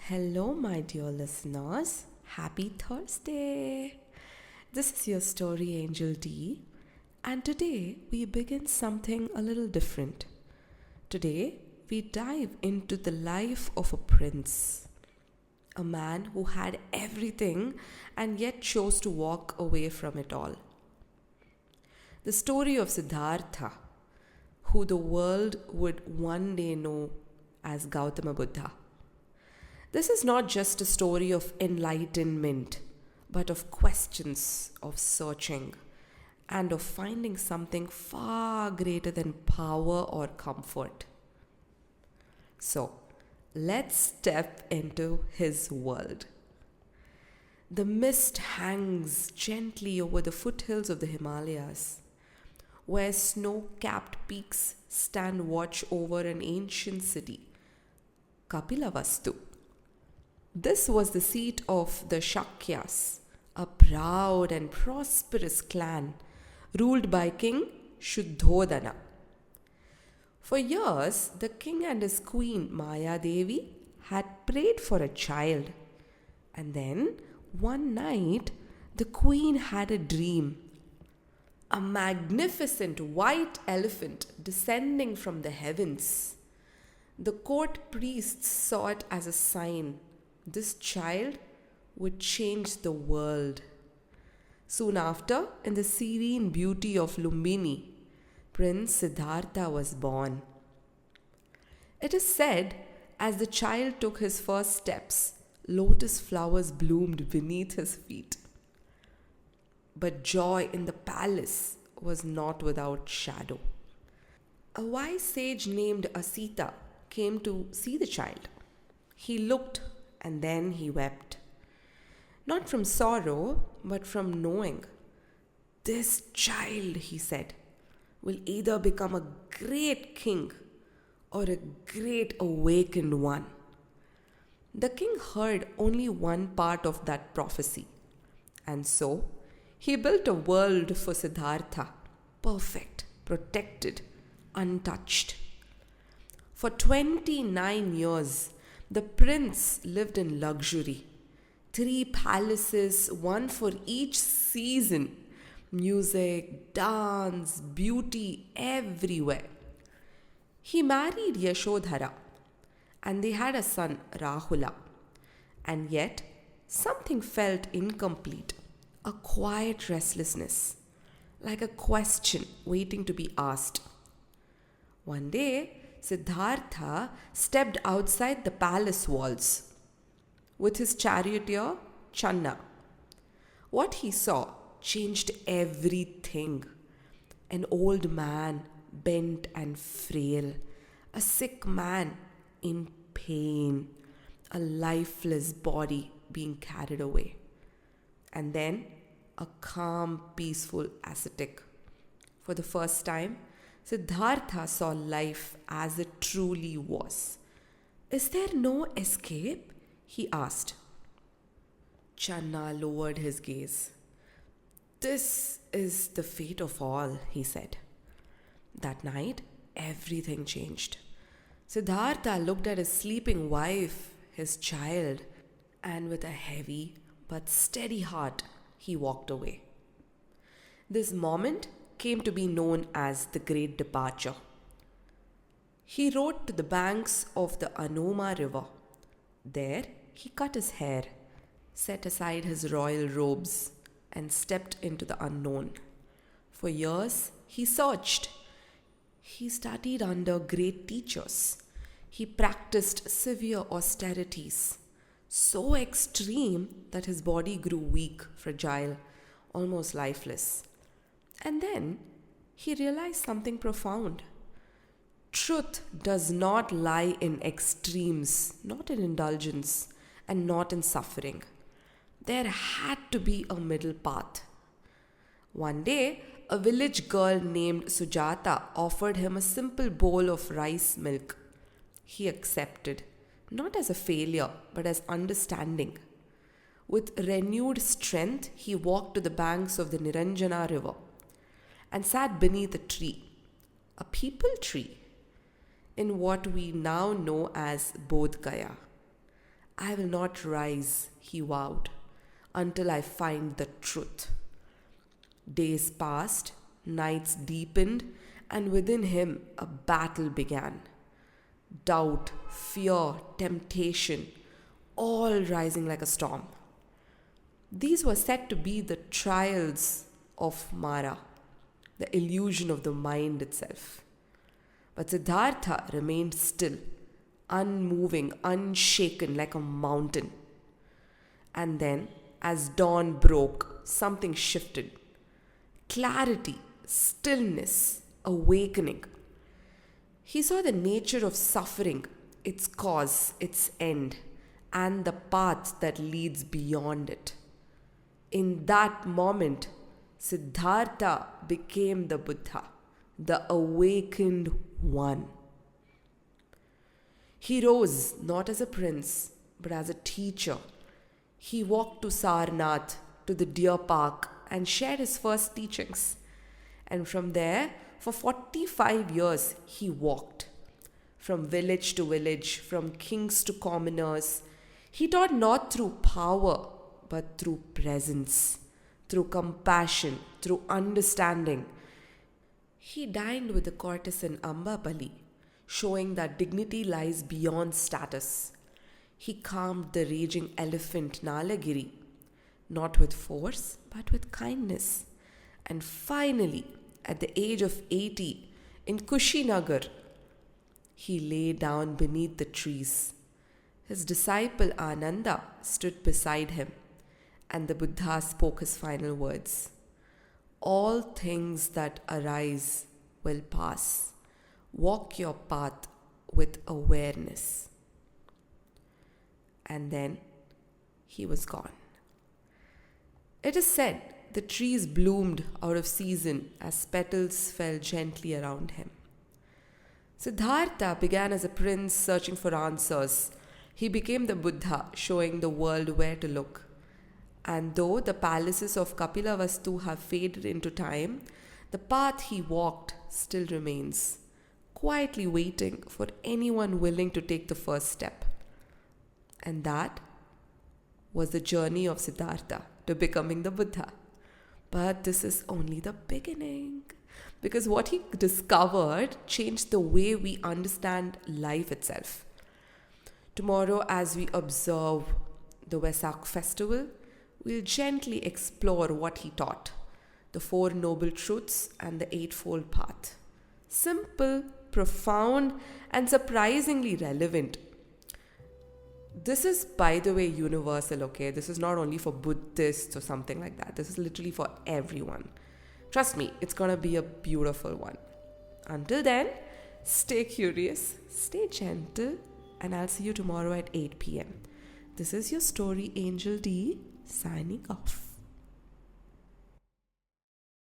Hello, my dear listeners. Happy Thursday. This is your story angel D, and today we begin something a little different. Today we dive into the life of a prince, a man who had everything and yet chose to walk away from it all. The story of Siddhartha, who the world would one day know as Gautama Buddha. This is not just a story of enlightenment, but of questions, of searching, and of finding something far greater than power or comfort. So, let's step into his world. The mist hangs gently over the foothills of the Himalayas, where snow capped peaks stand watch over an ancient city, Kapilavastu. This was the seat of the Shakyas, a proud and prosperous clan ruled by King Shuddhodana. For years, the king and his queen Maya Devi had prayed for a child. And then, one night, the queen had a dream. A magnificent white elephant descending from the heavens. The court priests saw it as a sign this child would change the world. Soon after, in the serene beauty of Lumbini, Prince Siddhartha was born. It is said, as the child took his first steps, lotus flowers bloomed beneath his feet. But joy in the palace was not without shadow. A wise sage named Asita came to see the child. He looked and then he wept. Not from sorrow, but from knowing. This child, he said, will either become a great king or a great awakened one. The king heard only one part of that prophecy, and so he built a world for Siddhartha, perfect, protected, untouched. For 29 years, the prince lived in luxury. 3 palaces, one for each season. Music, dance, beauty everywhere. He married Yashodhara and they had a son, Rahula. And yet, something felt incomplete. A quiet restlessness, like a question waiting to be asked. One day, Siddhartha stepped outside the palace walls with his charioteer Channa. What he saw changed everything. An old man, bent and frail, a sick man in pain, a lifeless body being carried away. And then a calm, peaceful ascetic. For the first time, Siddhartha saw life as it truly was. Is there no escape? He asked. Channa lowered his gaze. This is the fate of all, he said. That night, everything changed. Siddhartha looked at his sleeping wife, his child, and with a heavy but steady heart, he walked away. This moment came to be known as the Great Departure. He rode to the banks of the Anoma River. There, he cut his hair, set aside his royal robes, and stepped into the unknown. For years, he searched. He studied under great teachers. He practiced severe austerities, so extreme that his body grew weak, fragile, almost lifeless. And then he realized something profound. Truth does not lie in extremes, not in indulgence, and not in suffering. There had to be a middle path. One day, a village girl named Sujata offered him a simple bowl of rice milk. He accepted, not as a failure, but as understanding. With renewed strength, he walked to the banks of the Niranjana river and sat beneath a tree, a peepal tree, in what we now know as Bodh Gaya. I will not rise, he vowed, until I find the truth. Days passed, nights deepened, and within him a battle began. Doubt, fear, temptation, all rising like a storm. These were said to be the trials of Mara, the illusion of the mind itself. But Siddhartha remained still, unmoving, unshaken like a mountain. And then, as dawn broke, something shifted. Clarity, stillness, awakening. He saw the nature of suffering, its cause, its end, and the path that leads beyond it. In that moment, Siddhartha became the Buddha, the awakened one. He rose not as a prince, but as a teacher. He walked to Sarnath, to the deer park, and shared his first teachings. And from there, for 45 years, he walked. From village to village, from kings to commoners. He taught not through power, but through presence, through compassion, through understanding. He dined with the courtesan Ambapali, showing that dignity lies beyond status. He calmed the raging elephant Nalagiri, not with force, but with kindness. And finally, at the age of 80, in Kushinagar, he lay down beneath the trees. His disciple Ananda stood beside him, and the Buddha spoke his final words. All things that arise will pass. Walk your path with awareness. And then he was gone. It is said the trees bloomed out of season as petals fell gently around him. Siddhartha began as a prince searching for answers. He became the Buddha, showing the world where to look. And though the palaces of Kapilavastu have faded into time, the path he walked still remains, quietly waiting for anyone willing to take the first step. And that was the journey of Siddhartha to becoming the Buddha. But this is only the beginning, because what he discovered changed the way we understand life itself. Tomorrow, as we observe the Vesak festival, we'll gently explore what he taught, the Four Noble Truths and the Eightfold Path. Simple, profound, and surprisingly relevant. This is, by the way, universal, okay? This is not only for Buddhists or something like that. This is literally for everyone. Trust me, it's gonna be a beautiful one. Until then, stay curious, stay gentle, and I'll see you tomorrow at 8 p.m. This is your story angel D, signing off.